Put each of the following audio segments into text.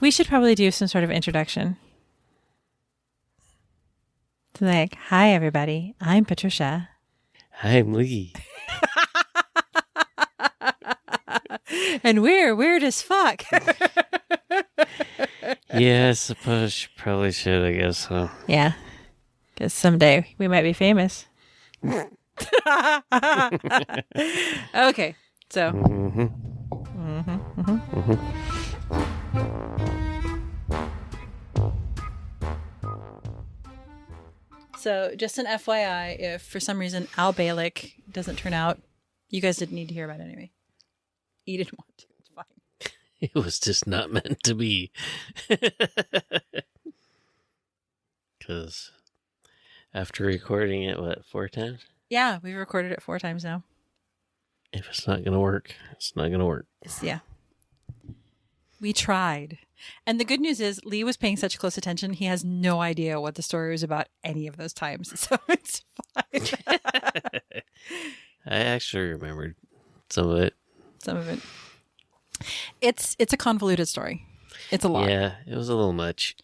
We should probably do some sort of introduction. So like, hi everybody, I'm Patricia. I'm Lee. And we're weird as fuck. Yeah, I suppose you probably should, I guess so. Yeah. Because someday we might be famous. Okay. So. So, just an FYI, if for some reason Al Balick doesn't turn out, you guys didn't need to hear about it anyway. You didn't want to. It's fine. It was just not meant to be. Because after recording it, 4 times? Yeah, we've recorded it 4 times now. If it's not going to work, it's not going to work. Yeah. We tried. And the good news is Lee was paying such close attention, he has no idea what the story was about any of those times. So it's fine. I actually remembered some of it. Some of it. It's a convoluted story. It's a lot. Yeah, it was a little much.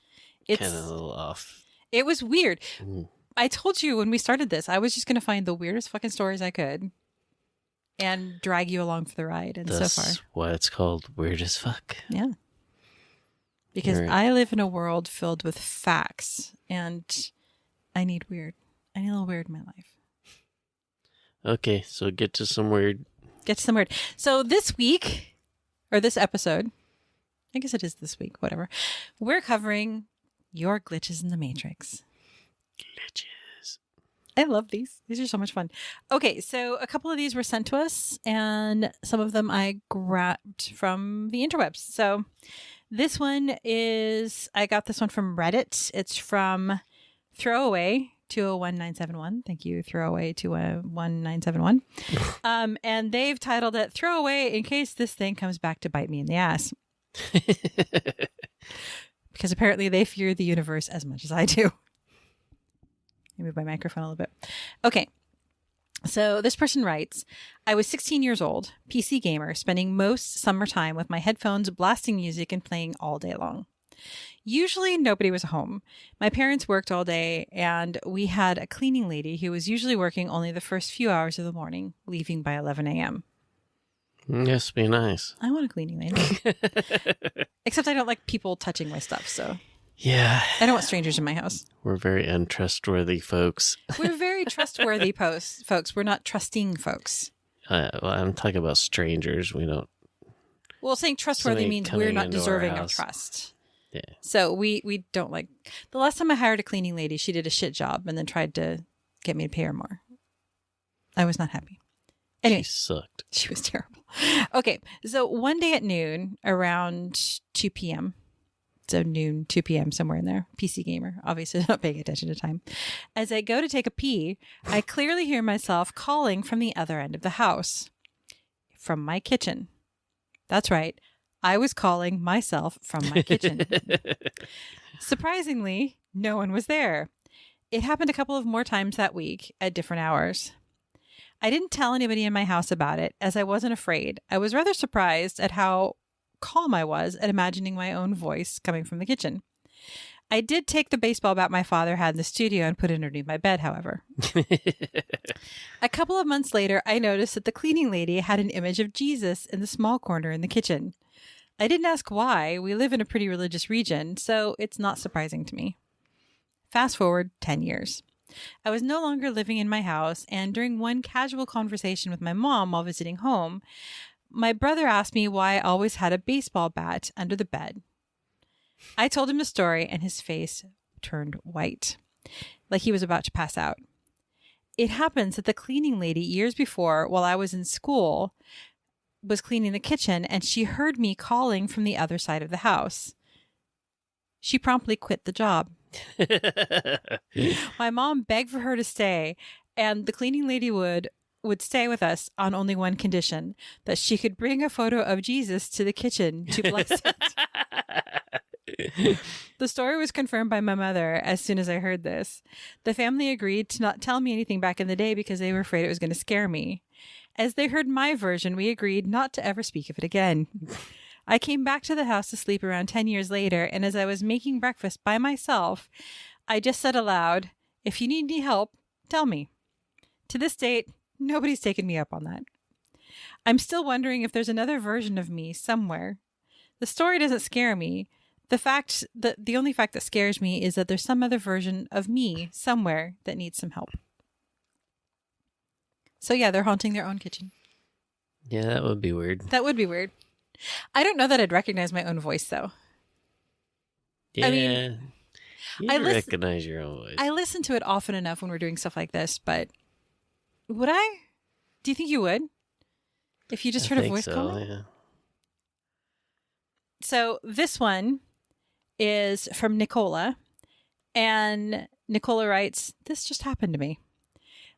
It's kind of a little off. It was weird. Mm. I told you when we started this, I was just going to find the weirdest fucking stories I could and drag you along for the ride. And That's so far, why it's called Weird as Fuck. yeah. Because Right. I live in a world filled with facts and I need weird. I need a little weird in my life. Okay, so get to some weird. Get to some weird. So this week, or this episode, I guess it is this week, whatever, we're covering your glitches in the Matrix. Glitches. I love these. These are so much fun. Okay, so a couple of these were sent to us, and some of them I grabbed from the interwebs. So this one is, I got this one from Reddit. It's from Throwaway 201971. Thank you, Throwaway 201971. And they've titled it Throwaway in case this thing comes back to bite me in the ass. Because apparently they fear the universe as much as I do. Let me move my microphone a little bit. Okay. So this person writes, I was 16 years old, PC gamer, spending most summertime with my headphones blasting music and playing all day long. Usually nobody was home. My parents worked all day and we had a cleaning lady who was usually working only the first few hours of the morning, leaving by 11 a.m. Yes, be nice. I want a cleaning lady. Except I don't like people touching my stuff, so Yeah. I don't want strangers in my house. We're very untrustworthy folks. We're very trustworthy folks. We're not trusting folks. Well, I'm talking about strangers. We don't. Well, saying trustworthy Somebody means we're coming not into our deserving of house. trust. Yeah. So we don't like. The last time I hired a cleaning lady, she did a shit job and then tried to get me to pay her more. I was not happy. Anyway, She sucked. she was terrible. Okay, so one day at noon, around 2 p.m., so noon, 2 p.m., somewhere in there, PC gamer, obviously not paying attention to time. As I go to take a pee, I clearly hear myself calling from the other end of the house, from my kitchen. That's right. I was calling myself from my kitchen. Surprisingly, no one was there. It happened a couple of more times that week at different hours. I didn't tell anybody in my house about it as I wasn't afraid. I was rather surprised at how calm I was at imagining my own voice coming from the kitchen. I did take the baseball bat my father had in the studio and put it underneath my bed, however. A couple of months later, I noticed that the cleaning lady had an image of Jesus in the small corner in the kitchen. I didn't ask why. We live in a pretty religious region, so it's not surprising to me. Fast forward 10 years. I was no longer living in my house, and during one casual conversation with my mom while visiting home, my brother asked me why I always had a baseball bat under the bed. I told him the story, and his face turned white, like he was about to pass out. It happens that the cleaning lady years before, while I was in school, was cleaning the kitchen, and she heard me calling from the other side of the house. She promptly quit the job. My mom begged for her to stay, and the cleaning lady would stay with us on only one condition, that she could bring a photo of Jesus to the kitchen to bless it. The story was confirmed by my mother as soon as I heard this. The family agreed to not tell me anything back in the day because they were afraid it was going to scare me. As they heard my version, we agreed not to ever speak of it again. I came back to the house to sleep around 10 years later, and as I was making breakfast by myself, I just said aloud, "If you need any help, tell me." To this date, nobody's taken me up on that. I'm still wondering if there's another version of me somewhere. The story doesn't scare me. The only fact that scares me is that there's some other version of me somewhere that needs some help. So yeah, they're haunting their own kitchen. Yeah, that would be weird. That would be weird. I don't know that I'd recognize my own voice, though. Yeah. I mean, you recognize your own voice. I listen to it often enough when we're doing stuff like this, but would I? Do you think you would? If you just heard a voice comment? Yeah. So this one is from Nicola, and Nicola writes, "This just happened to me.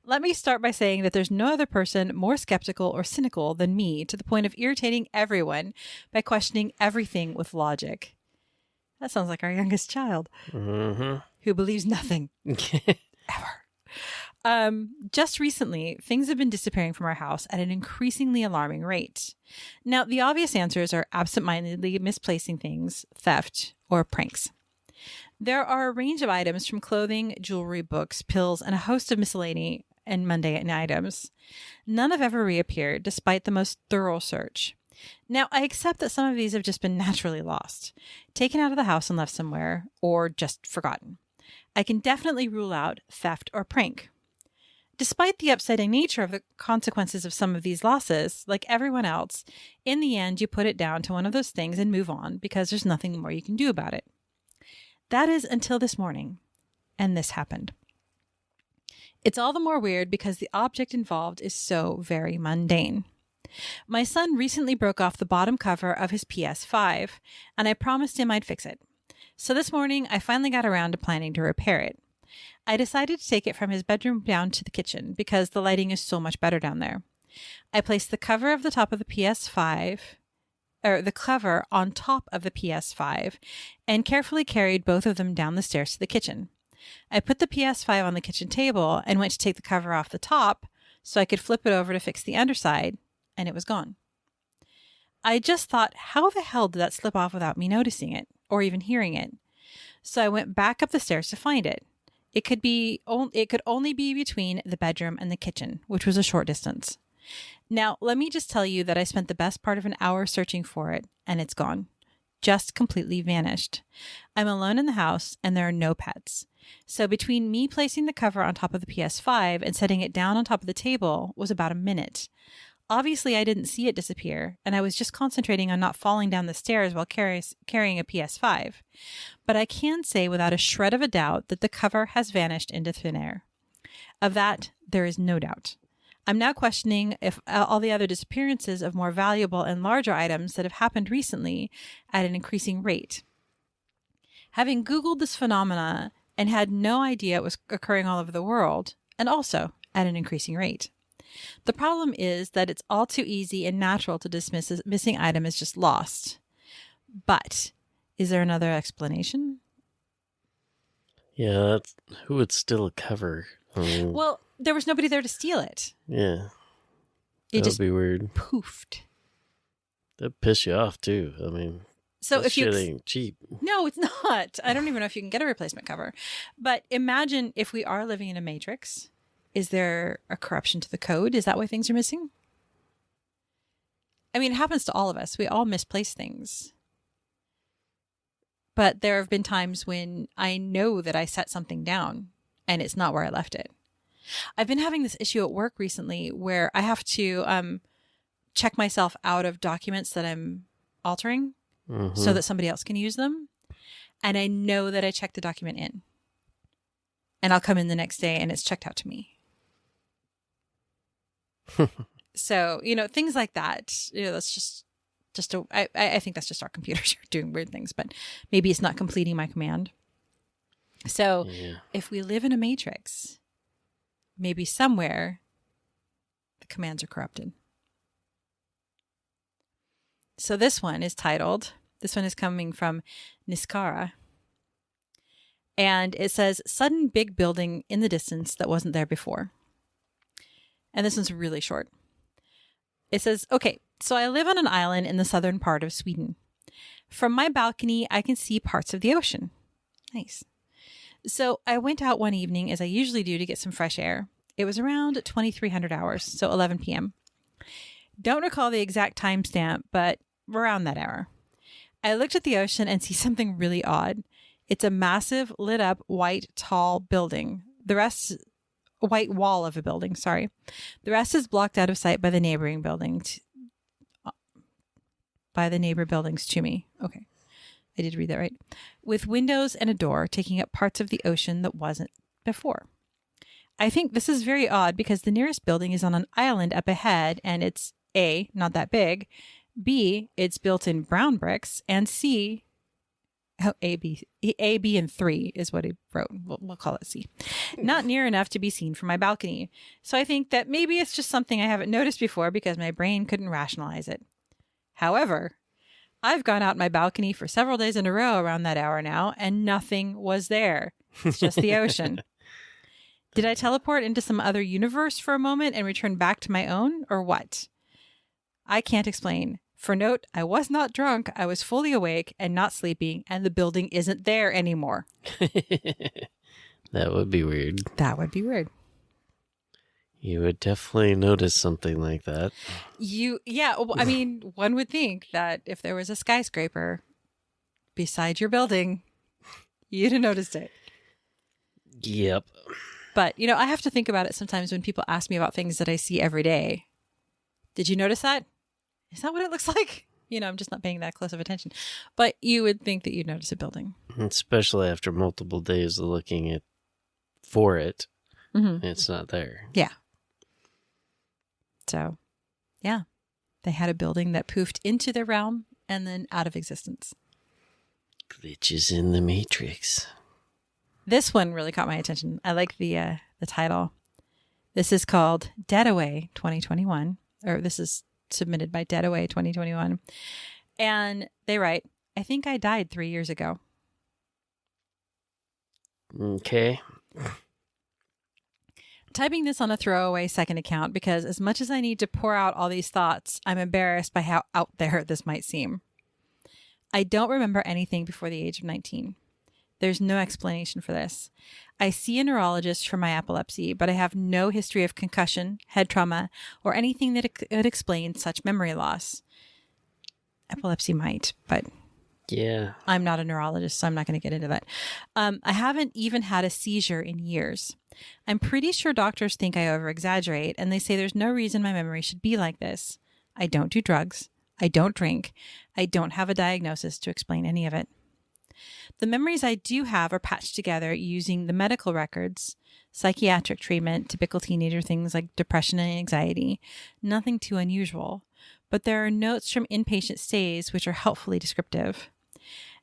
Let me start by saying that there's no other person more skeptical or cynical than me, to the point of irritating everyone by questioning everything with logic." That sounds like our youngest child, who believes nothing ever. Just recently, things have been disappearing from our house at an increasingly alarming rate. Now, the obvious answers are absentmindedly misplacing things, theft, or pranks. There are a range of items from clothing, jewelry, books, pills, and a host of miscellany and mundane items. None have ever reappeared, despite the most thorough search. Now, I accept that some of these have just been naturally lost, taken out of the house and left somewhere, or just forgotten. I can definitely rule out theft or prank. Despite the upsetting nature of the consequences of some of these losses, like everyone else, in the end, you put it down to one of those things and move on because there's nothing more you can do about it. That is until this morning, and this happened. It's all the more weird because the object involved is so very mundane. My son recently broke off the bottom cover of his PS5, and I promised him I'd fix it. So this morning, I finally got around to planning to repair it. I decided to take it from his bedroom down to the kitchen because the lighting is so much better down there. I placed the cover of the top of the PS5, or the cover on top of the PS5, and carefully carried both of them down the stairs to the kitchen. I put the PS5 on the kitchen table and went to take the cover off the top so I could flip it over to fix the underside, and it was gone. I just thought, how the hell did that slip off without me noticing it or even hearing it? So I went back up the stairs to find it. It could only be between the bedroom and the kitchen, which was a short distance. Now, let me just tell you that I spent the best part of an hour searching for it, and it's gone. Just completely vanished. I'm alone in the house, and there are no pets. So between me placing the cover on top of the PS5 and setting it down on top of the table was about a minute. Obviously, I didn't see it disappear, and I was just concentrating on not falling down the stairs while carrying a PS5. But I can say without a shred of a doubt that the cover has vanished into thin air. Of that, there is no doubt. I'm now questioning if all the other disappearances of more valuable and larger items that have happened recently at an increasing rate. Having Googled this phenomena and had no idea it was occurring all over the world, and also at an increasing rate. The problem is that it's all too easy and natural to dismiss a missing item as just lost. But is there another explanation? Yeah, who would steal a cover? Well, there was nobody there to steal it. Yeah. It That just would be weird. poofed. That'd piss you off, too. I mean, so that if shit ain't cheap. No, it's not. I don't even know if you can get a replacement cover. But imagine if we are living in a matrix. Is there a corruption to the code? Is that why things are missing? I mean, it happens to all of us. We all misplace things. But there have been times when I know that I set something down and it's not where I left it. I've been having this issue at work recently where I have to check myself out of documents that I'm altering so that somebody else can use them. And I know that I checked the document in. And I'll come in the next day and it's checked out to me. So, things like that, that's I think that's just our computers are doing weird things, but maybe it's not completing my command. So if we live in a matrix, maybe somewhere the commands are corrupted. So this one is coming from Niskara. And it says, sudden big building in the distance that wasn't there before. And this one's really short. It says, okay, so I live on an island in the southern part of Sweden. From my balcony, I can see parts of the ocean. Nice. So I went out one evening, as I usually do, to get some fresh air. It was around 2300 hours, so 11 p.m. Don't recall the exact timestamp, but around that hour. I looked at the ocean and see something really odd. It's a massive, lit up, white, tall building. The rest, white wall of a building, sorry. The rest is blocked out of sight by the neighboring buildings. By the neighbor buildings to me. Okay. I did read that right. With windows and a door taking up parts of the ocean that wasn't before. I think this is very odd because the nearest building is on an island up ahead and it's A, not that big, B, it's built in brown bricks, and C, A, B, and 3 is what he wrote. We'll call it C. Not near enough to be seen from my balcony. So I think that maybe it's just something I haven't noticed before because my brain couldn't rationalize it. However, I've gone out my balcony for several days in a row around that hour now, and nothing was there. It's just the ocean. Did I teleport into some other universe for a moment and return back to my own, or what? I can't explain. For note, I was not drunk, I was fully awake and not sleeping, and the building isn't there anymore. That would be weird. That would be weird. You would definitely notice something like that. I mean, one would think that if there was a skyscraper beside your building, you'd have noticed it. Yep. But, I have to think about it sometimes when people ask me about things that I see every day. Did you notice that? Is that what it looks like? I'm just not paying that close of attention. But you would think that you'd notice a building. Especially after multiple days of looking for it. Mm-hmm. It's not there. Yeah. So, yeah. They had a building that poofed into their realm and then out of existence. Glitches in the Matrix. This one really caught my attention. I like the title. This is called Deadaway 2021, or this is submitted by Deadaway 2021. And they write, I think I died 3 years ago. Okay. Typing this on a throwaway second account because as much as I need to pour out all these thoughts, I'm embarrassed by how out there this might seem. I don't remember anything before the age of 19. There's no explanation for this. I see a neurologist for my epilepsy, but I have no history of concussion, head trauma, or anything that could explain such memory loss. Epilepsy might, but yeah, I'm not a neurologist, so I'm not going to get into that. I haven't even had a seizure in years. I'm pretty sure doctors think I over-exaggerate, and they say there's no reason my memory should be like this. I don't do drugs. I don't drink. I don't have a diagnosis to explain any of it. The memories I do have are patched together using the medical records, psychiatric treatment, typical teenager things like depression and anxiety. Nothing too unusual. But there are notes from inpatient stays which are helpfully descriptive.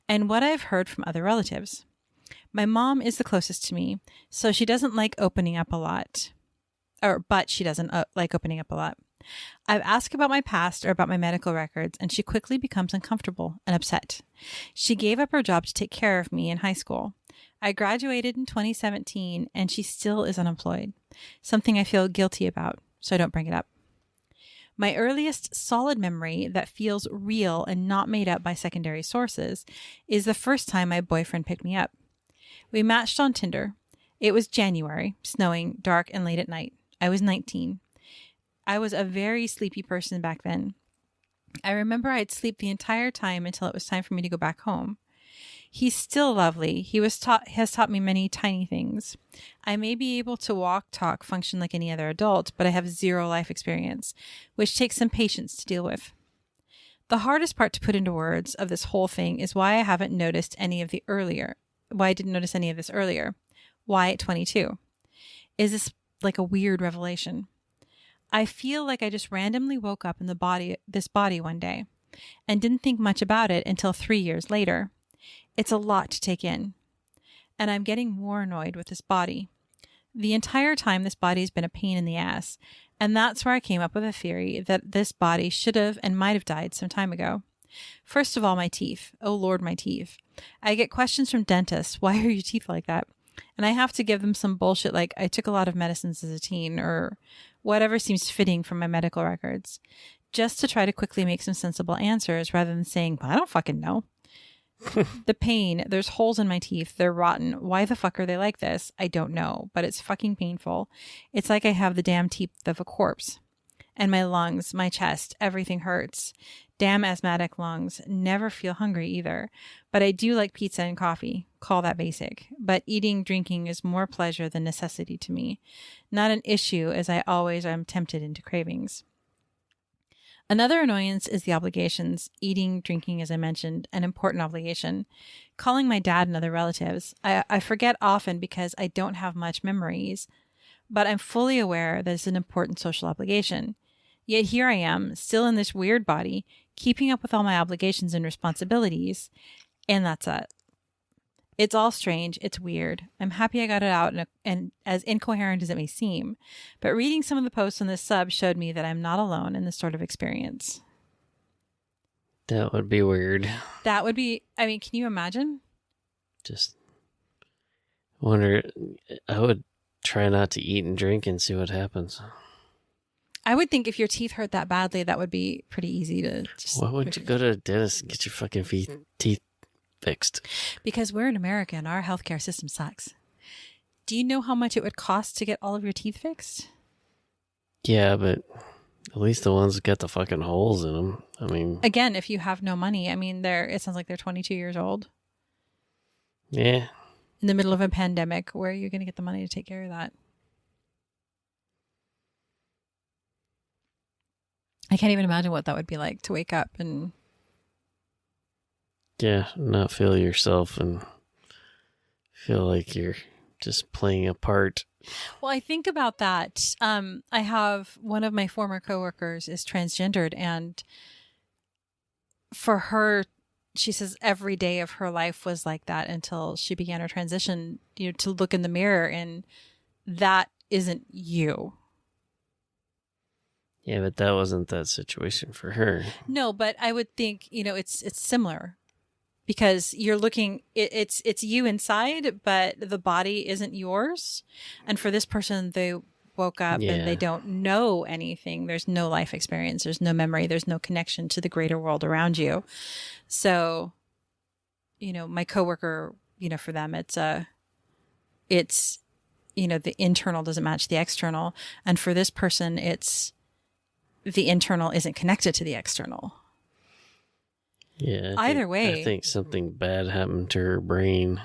And what I've heard from other relatives. My mom is the closest to me, so she doesn't like opening up a lot. But she doesn't like opening up a lot. I've asked about my past or about my medical records, and she quickly becomes uncomfortable and upset. She gave up her job to take care of me in high school. I graduated in 2017, and she still is unemployed, something I feel guilty about, so I don't bring it up. My earliest solid memory that feels real and not made up by secondary sources is the first time my boyfriend picked me up. We matched on Tinder. It was January, snowing, dark, and late at night. I was 19. I was a very sleepy person back then. I remember I'd sleep the entire time until it was time for me to go back home. He's still lovely. He has taught me many tiny things. I may be able to walk, talk, function like any other adult, but I have zero life experience, which takes some patience to deal with. The hardest part to put into words of this whole thing is why I didn't notice any of this earlier. Why at 22? Is this like a weird revelation? I feel like I just randomly woke up in this body one day and didn't think much about it until 3 years later. It's a lot to take in. And I'm getting more annoyed with this body. The entire time, this body's been a pain in the ass. And that's where I came up with a theory that this body should have and might have died some time ago. First of all, my teeth. Oh Lord, my teeth. I get questions from dentists. Why are your teeth like that? And I have to give them some bullshit like I took a lot of medicines as a teen or whatever seems fitting from my medical records. just to try to quickly make some sensible answers rather than saying, I don't fucking know. The pain, there's holes in my teeth. They're rotten. Why the fuck are they like this? I don't know, but it's fucking painful. It's like I have the damn teeth of a corpse. And my lungs, my chest, everything hurts. Damn asthmatic lungs. Never feel hungry either. But I do like pizza and coffee. Call that basic. But eating, drinking is more pleasure than necessity to me. Not an issue, as I always am tempted into cravings. Another annoyance is the obligations. Eating, drinking, as I mentioned, an important obligation. Calling my dad and other relatives. I forget often because I don't have much memories, but I'm fully aware that it's an important social obligation. Yet here I am, still in this weird body, keeping up with all my obligations and responsibilities, and that's it. It's all strange. It's weird. I'm happy I got it out, and as incoherent as it may seem, but reading some of the posts on this sub showed me that I'm not alone in this sort of experience. That would be weird. That would be, I mean, can you imagine? Just wonder, I would try not to eat and drink and see what happens. I would think if your teeth hurt that badly, that would be pretty easy to just... Why wouldn't you go to a dentist and get your fucking teeth fixed? Because we're in America and our healthcare system sucks. Do you know how much it would cost to get all of your teeth fixed? Yeah, but at least the ones that got the fucking holes in them. I mean... Again, if you have no money, I mean, it sounds like they're 22 years old. Yeah. In the middle of a pandemic, where are you going to get the money to take care of that? I can't even imagine what that would be like to wake up and... Yeah, not feel yourself and feel like you're just playing a part. Well, I think about that. I have one of my former coworkers is transgendered, and for her, she says every day of her life was like that until she began her transition, to look in the mirror, and that isn't you. Yeah, but that wasn't that situation for her. No, but I would think, it's similar. Because you're looking, it's you inside, but the body isn't yours. And for this person, they woke up and they don't know anything. There's no life experience. There's no memory. There's no connection to the greater world around you. So, my coworker, for them, it's the internal doesn't match the external. And for this person, it's the internal isn't connected to the external. Yeah. Either way, I think something bad happened to her brain.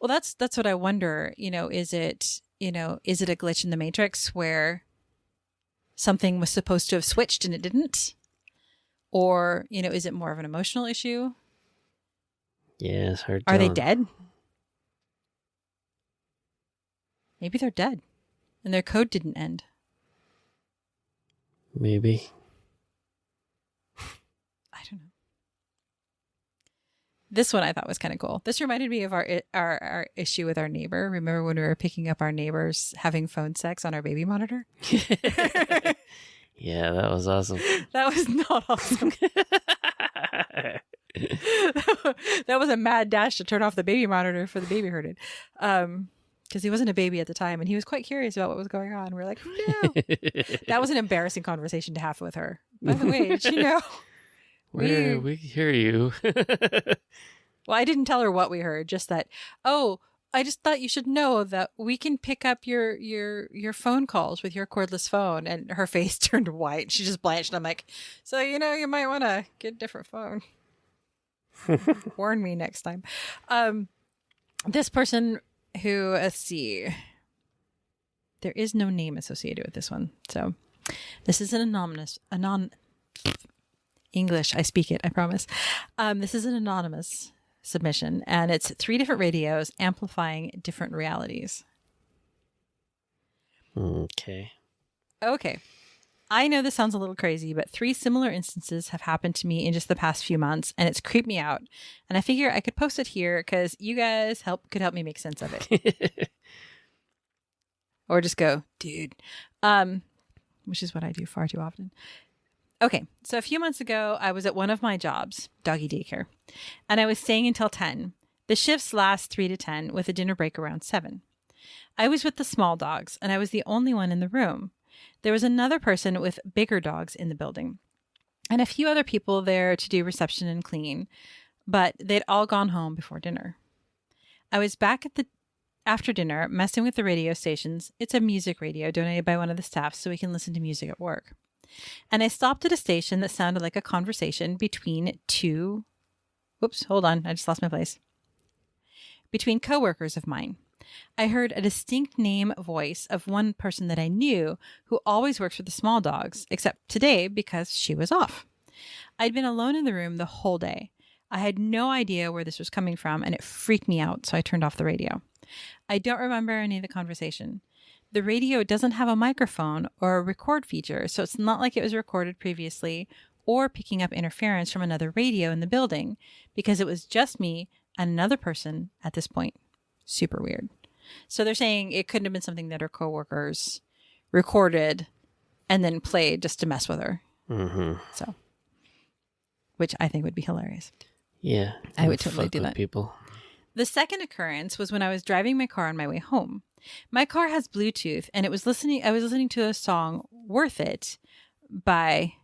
Well, that's what I wonder. Is it a glitch in the matrix where something was supposed to have switched and it didn't? Or, is it more of an emotional issue? Yeah, it's hard. Are they dead? Maybe they're dead and their code didn't end. Maybe. I don't know. This one I thought was kind of cool. This reminded me of our issue with our neighbor. Remember when we were picking up our neighbors having phone sex on our baby monitor? Yeah, that was awesome. That was not awesome. That was a mad dash to turn off the baby monitor for the baby herded. Because he wasn't a baby at the time and he was quite curious about what was going on. We're like, no. That was an embarrassing conversation to have with her. By the way, did you know? We hear you. Well, I didn't tell her what we heard, just that, I just thought you should know that we can pick up your phone calls with your cordless phone. And her face turned white. She just blanched. And I'm like, so, you might want to get a different phone. Warn me next time. This person who, let's see, there is no name associated with this one. So this is an English, I speak it, I promise. This is an anonymous submission, and it's 3 different radios amplifying different realities. Okay. I know this sounds a little crazy, but 3 similar instances have happened to me in just the past few months, and it's creeped me out. And I figure I could post it here because you guys could help me make sense of it. Or just go, dude. Which is what I do far too often. Okay, so a few months ago, I was at one of my jobs, doggy daycare, and I was staying until 10. The shifts last 3 to 10 with a dinner break around 7. I was with the small dogs, and I was the only one in the room. There was another person with bigger dogs in the building. and a few other people there to do reception and clean, but they'd all gone home before dinner. I was back after dinner messing with the radio stations. It's a music radio donated by one of the staff so we can listen to music at work. And I stopped at a station that sounded like a conversation between two... Whoops, hold on. I just lost my place. Between coworkers of mine. I heard a distinct name voice of one person that I knew who always works with the small dogs, except today because she was off. I'd been alone in the room the whole day. I had no idea where this was coming from, and it freaked me out, so I turned off the radio. I don't remember any of the conversation. The radio doesn't have a microphone or a record feature, so it's not like it was recorded previously or picking up interference from another radio in the building, because it was just me and another person at this point. Super weird. So they're saying it couldn't have been something that her coworkers recorded and then played just to mess with her. Mm-hmm. So, which I think would be hilarious. Yeah. I would totally do that. People. The second occurrence was when I was driving my car on my way home. My car has Bluetooth, and I was listening to a song, Worth It, by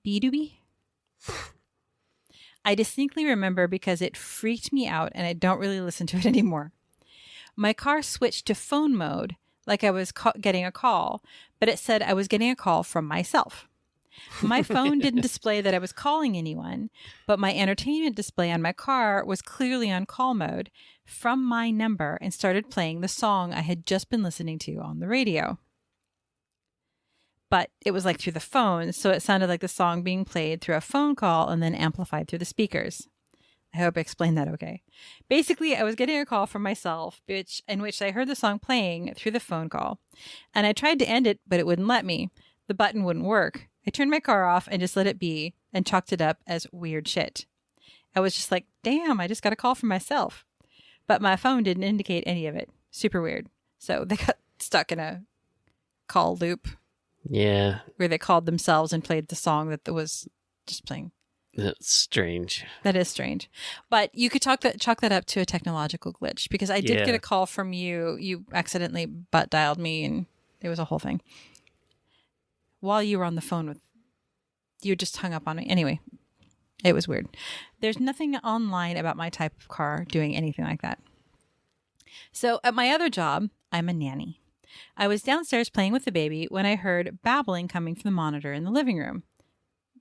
B2B. I distinctly remember because it freaked me out, and I don't really listen to it anymore. My car switched to phone mode, like I was getting a call, but it said I was getting a call from myself. My phone didn't display that I was calling anyone, but my entertainment display on my car was clearly on call mode from my number and started playing the song I had just been listening to on the radio. But it was like through the phone, so it sounded like the song being played through a phone call and then amplified through the speakers. I hope I explained that okay. Basically, I was getting a call from myself, in which I heard the song playing through the phone call. And I tried to end it, but it wouldn't let me. The button wouldn't work. I turned my car off and just let it be and chalked it up as weird shit. I was just like, damn, I just got a call from myself. But my phone didn't indicate any of it. Super weird. So they got stuck in a call loop. Yeah. Where they called themselves and played the song that was just playing. That's strange. That is strange. But you could chalk that up to a technological glitch, because I did get a call from you. You accidentally butt dialed me, and it was a whole thing. While you were on the phone you just hung up on me. Anyway, it was weird. There's nothing online about my type of car doing anything like that. So at my other job, I'm a nanny. I was downstairs playing with the baby when I heard babbling coming from the monitor in the living room.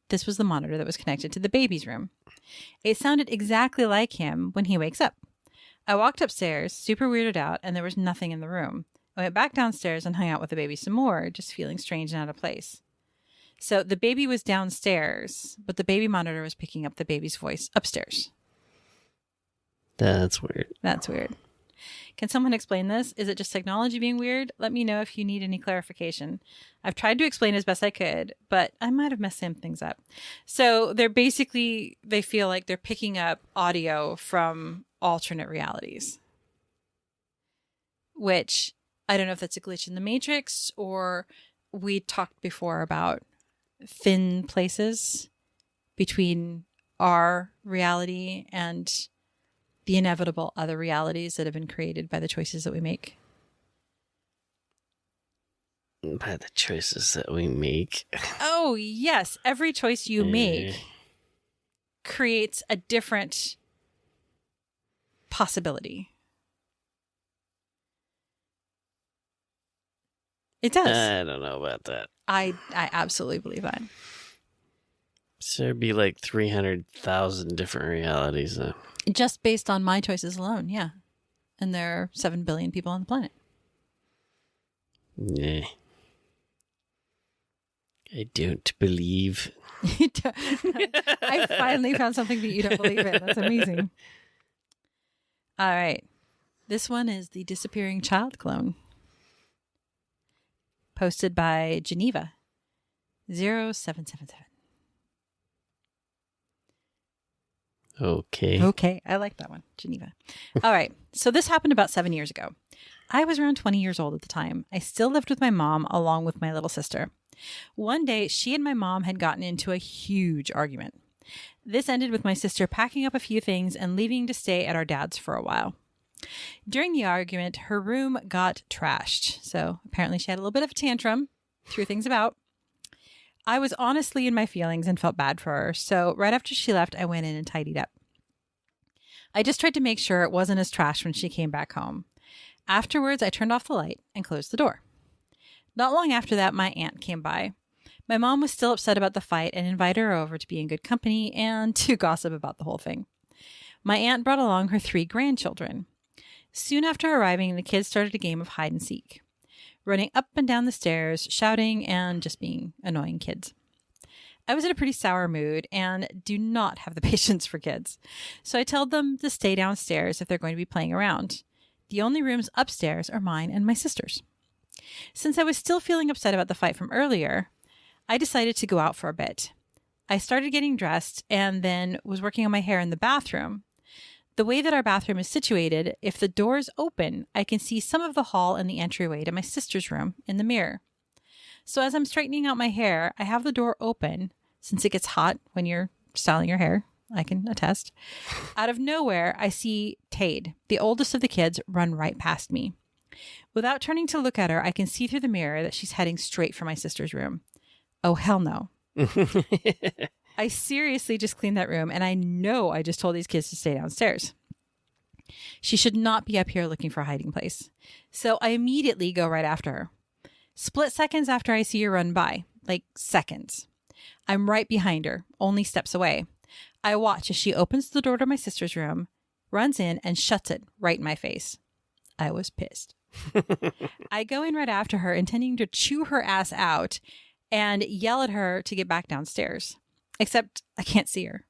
This was the monitor that was connected to the baby's room. It sounded exactly like him when he wakes up. I walked upstairs, super weirded out, and there was nothing in the room. I went back downstairs and hung out with the baby some more, just feeling strange and out of place. So the baby was downstairs, but the baby monitor was picking up the baby's voice upstairs. That's weird. That's weird. Can someone explain this? Is it just technology being weird? Let me know if you need any clarification. I've tried to explain as best I could, but I might have messed some things up. So they feel like they're picking up audio from alternate realities, which I don't know if that's a glitch in the Matrix, or we talked before about thin places between our reality and the inevitable other realities that have been created by the choices that we make. By the choices that we make. Oh, yes. Every choice you make creates a different possibility. It does. I don't know about that. I absolutely believe that. So there'd be like 300,000 different realities then. Just based on my choices alone, yeah. And there are 7 billion people on the planet. Yeah. I don't believe. I finally found something that you don't believe in. That's amazing. All right. This one is the disappearing child clone. Posted by Geneva 0777. Okay. I like that one. Geneva. All right. So this happened about 7 years ago. I was around 20 years old at the time. I still lived with my mom along with my little sister. One day, she and my mom had gotten into a huge argument. This ended with my sister packing up a few things and leaving to stay at our dad's for a while. During the argument, her room got trashed. So apparently she had a little bit of a tantrum, threw things about. I was honestly in my feelings and felt bad for her. So right after she left, I went in and tidied up. I just tried to make sure it wasn't as trash when she came back home. Afterwards, I turned off the light and closed the door. Not long after that, my aunt came by. My mom was still upset about the fight and invited her over to be in good company and to gossip about the whole thing. My aunt brought along her 3 grandchildren. Soon after arriving, the kids started a game of hide and seek, running up and down the stairs, shouting, and just being annoying kids. I was in a pretty sour mood and do not have the patience for kids. So I told them to stay downstairs if they're going to be playing around. The only rooms upstairs are mine and my sister's. Since I was still feeling upset about the fight from earlier, I decided to go out for a bit. I started getting dressed and then was working on my hair in the bathroom. The way that our bathroom is situated, if the door is open, I can see some of the hall and the entryway to my sister's room in the mirror. So as I'm straightening out my hair, I have the door open, since it gets hot when you're styling your hair. I can attest. Out of nowhere, I see Tade, the oldest of the kids, run right past me. Without turning to look at her, I can see through the mirror that she's heading straight for my sister's room. Oh, hell no. I seriously just cleaned that room, and I know I just told these kids to stay downstairs. She should not be up here looking for a hiding place. So I immediately go right after her. Split seconds after I see her run by, like seconds. I'm right behind her, only steps away. I watch as she opens the door to my sister's room, runs in, and shuts it right in my face. I was pissed. I go in right after her, intending to chew her ass out and yell at her to get back downstairs. Except I can't see her.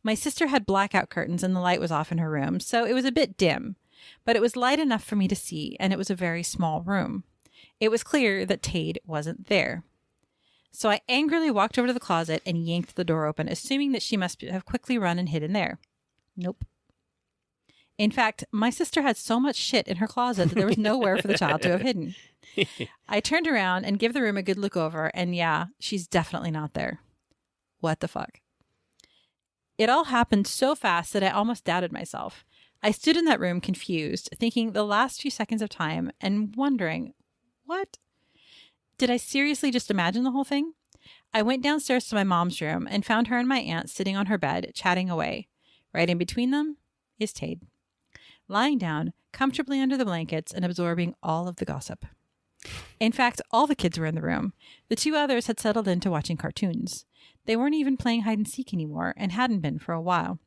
My sister had blackout curtains and the light was off in her room, so it was a bit dim, but it was light enough for me to see, and it was a very small room. It was clear that Tade wasn't there. So I angrily walked over to the closet and yanked the door open, assuming that she must have quickly run and hid in there. Nope. In fact, my sister had so much shit in her closet that there was nowhere for the child to have hidden. I turned around and gave the room a good look over, and yeah, she's definitely not there. What the fuck? It all happened so fast that I almost doubted myself. I stood in that room confused, thinking the last few seconds of time and wondering, what? Did I seriously just imagine the whole thing? I went downstairs to my mom's room and found her and my aunt sitting on her bed, chatting away. Right in between them is Tade, lying down comfortably under the blankets and absorbing all of the gossip. In fact, all the kids were in the room. The 2 others had settled into watching cartoons. They weren't even playing hide and seek anymore and hadn't been for a while.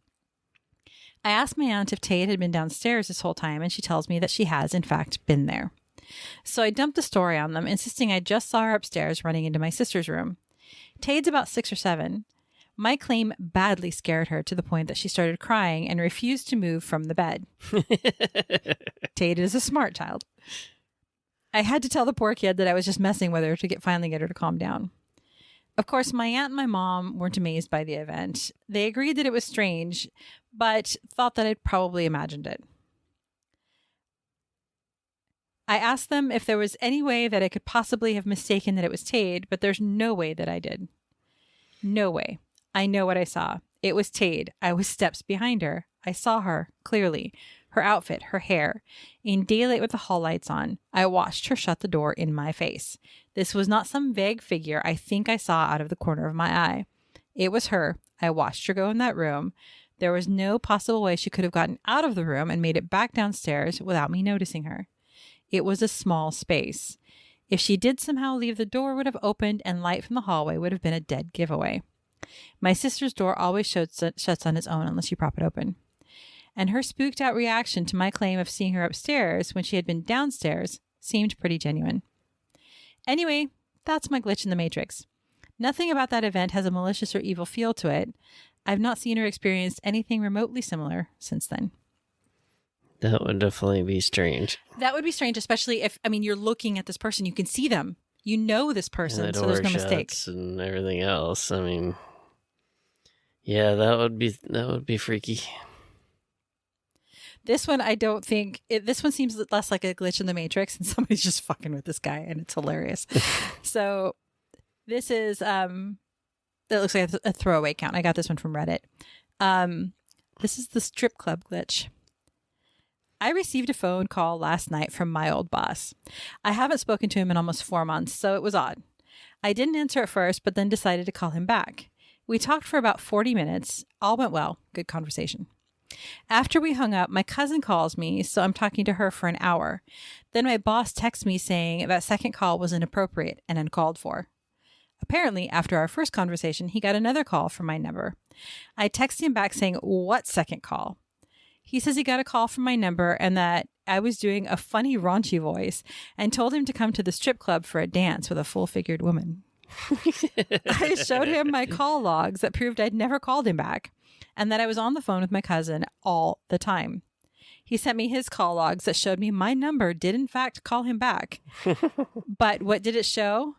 I asked my aunt if Tade had been downstairs this whole time, and she tells me that she has, in fact, been there. So I dumped the story on them, insisting I just saw her upstairs running into my sister's room. Tade's about 6 or 7. My claim badly scared her to the point that she started crying and refused to move from the bed. Tade is a smart child. I had to tell the poor kid that I was just messing with her to finally get her to calm down. Of course, my aunt and my mom weren't amazed by the event. They agreed that it was strange, but thought that I'd probably imagined it. I asked them if there was any way that I could possibly have mistaken that it was Tade, but there's no way that I did. No way. I know what I saw. It was Tade. I was steps behind her. I saw her clearly. Her outfit, her hair. In daylight with the hall lights on, I watched her shut the door in my face. This was not some vague figure I think I saw out of the corner of my eye. It was her. I watched her go in that room. There was no possible way she could have gotten out of the room and made it back downstairs without me noticing her. It was a small space. If she did somehow leave, the door would have opened and light from the hallway would have been a dead giveaway. My sister's door always shuts on its own unless you prop it open. And her spooked out reaction to my claim of seeing her upstairs when she had been downstairs seemed pretty genuine. Anyway, that's my glitch in the Matrix. Nothing about that event has a malicious or evil feel to it. I've not seen or experienced anything remotely similar since then. That would definitely be strange. That would be strange, especially if, you're looking at this person. You can see them. You know this person, so there's no mistake. And everything else. Yeah, that would be freaky. This one, I don't think... this one seems less like a glitch in the Matrix, and somebody's just fucking with this guy, and it's hilarious. So, this is... that looks like a throwaway account. I got this one from Reddit. This is the strip club glitch. I received a phone call last night from my old boss. I haven't spoken to him in almost 4 months, so it was odd. I didn't answer at first, but then decided to call him back. We talked for about 40 minutes. All went well. Good conversation. After we hung up, my cousin calls me, so I'm talking to her for an hour. Then my boss texts me saying that second call was inappropriate and uncalled for. Apparently, after our first conversation, he got another call from my number. I texted him back saying, "What second call?" He says he got a call from my number and that I was doing a funny raunchy voice and told him to come to the strip club for a dance with a full-figured woman. I showed him my call logs that proved I'd never called him back and that I was on the phone with my cousin all the time. He sent me his call logs that showed me my number did in fact call him back. But what did it show?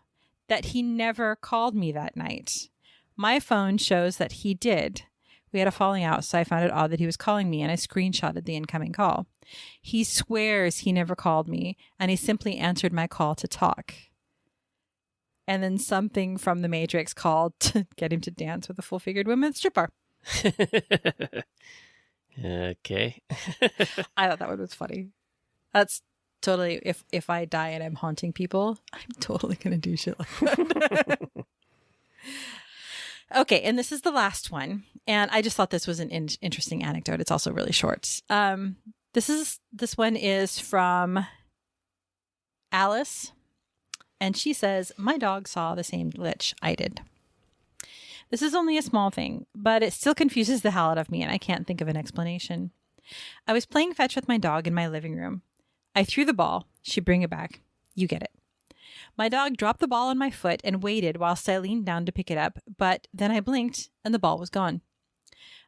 That he never called me that night. My phone shows that he did. We had a falling out, so I found it odd that he was calling me, and I screenshotted the incoming call. He swears he never called me, and he simply answered my call to talk. And then something from the Matrix called to get him to dance with a full-figured woman at the strip bar. Okay. I thought that one was funny. That's totally, if I die and I'm haunting people, I'm totally going to do shit like that. Okay, and this is the last one. And I just thought this was an interesting anecdote. It's also really short. This one is from Alice. And she says, "My dog saw the same glitch I did. This is only a small thing, but it still confuses the hell out of me and I can't think of an explanation. I was playing fetch with my dog in my living room. I threw the ball. She bring it back. You get it. My dog dropped the ball on my foot and waited whilst I leaned down to pick it up, but then I blinked and the ball was gone.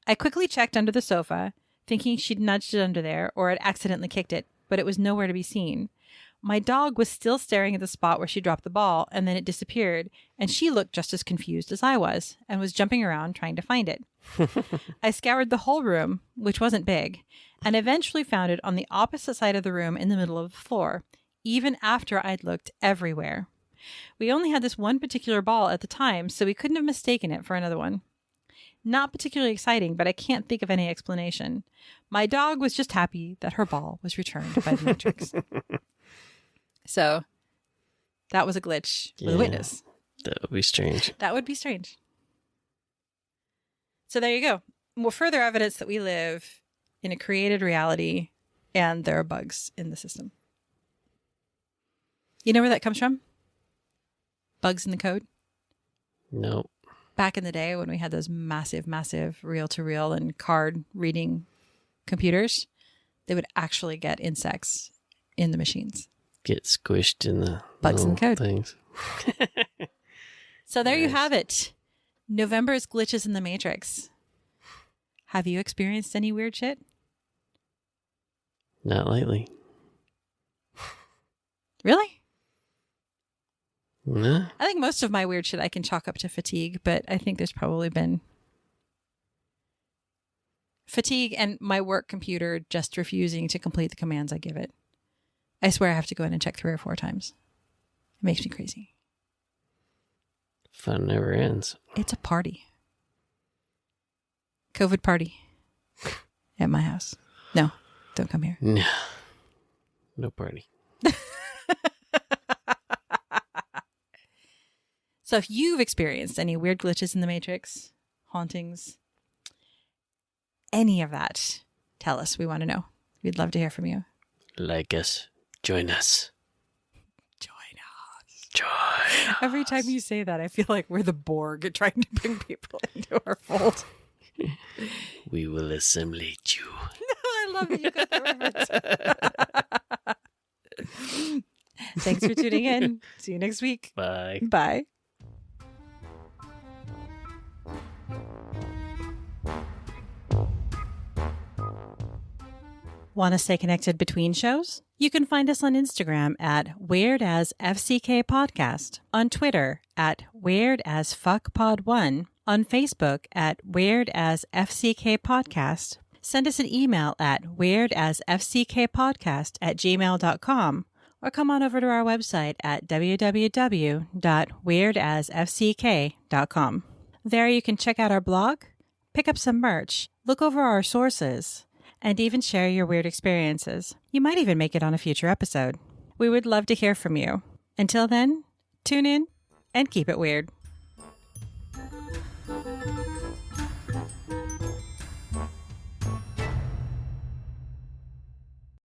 I quickly checked under the sofa, thinking she'd nudged it under there or had accidentally kicked it, but it was nowhere to be seen. My dog was still staring at the spot where she dropped the ball, and then it disappeared, and she looked just as confused as I was, and was jumping around trying to find it. I scoured the whole room, which wasn't big, and eventually found it on the opposite side of the room in the middle of the floor, even after I'd looked everywhere. We only had this one particular ball at the time, so we couldn't have mistaken it for another one. Not particularly exciting, but I can't think of any explanation. My dog was just happy that her ball was returned by the Matrix." So that was a glitch with a witness. That would be strange. That would be strange. So there you go. More further evidence that we live in a created reality and there are bugs in the system. You know where that comes from? Bugs in the code? Nope. Back in the day when we had those massive reel-to-reel and card reading computers, they would actually get insects in the machines. Get squished in the bugs in the code things. So there you have it. November's glitches in the Matrix. Have you experienced any weird shit? Not lately. Really? No. I think most of my weird shit I can chalk up to fatigue, but I think there's probably been fatigue and my work computer just refusing to complete the commands I give it. I swear I have to go in and check 3 or 4 times. It makes me crazy. Fun never ends. It's a party. COVID party at my house. No, don't come here. No. No party. So if you've experienced any weird glitches in the Matrix, hauntings, any of that, tell us. We want to know. We'd love to hear from you. Like us. Join us. Join us. Join us. Every time you say that, I feel like we're the Borg trying to bring people into our fold. We will assimilate you. I love that you got the reference. Thanks for tuning in. See you next week. Bye. Bye. Want to stay connected between shows? You can find us on Instagram at WeirdAsFCKPodcast, on Twitter at WeirdAsFuckPod1, on Facebook at WeirdAsFCKPodcast. Send us an email at weirdasfckkpodcast@gmail.com, or come on over to our website at www.weirdasfck.com. There you can check out our blog, pick up some merch, look over our sources, and even share your weird experiences. You might even make it on a future episode. We would love to hear from you. Until then, tune in and keep it weird.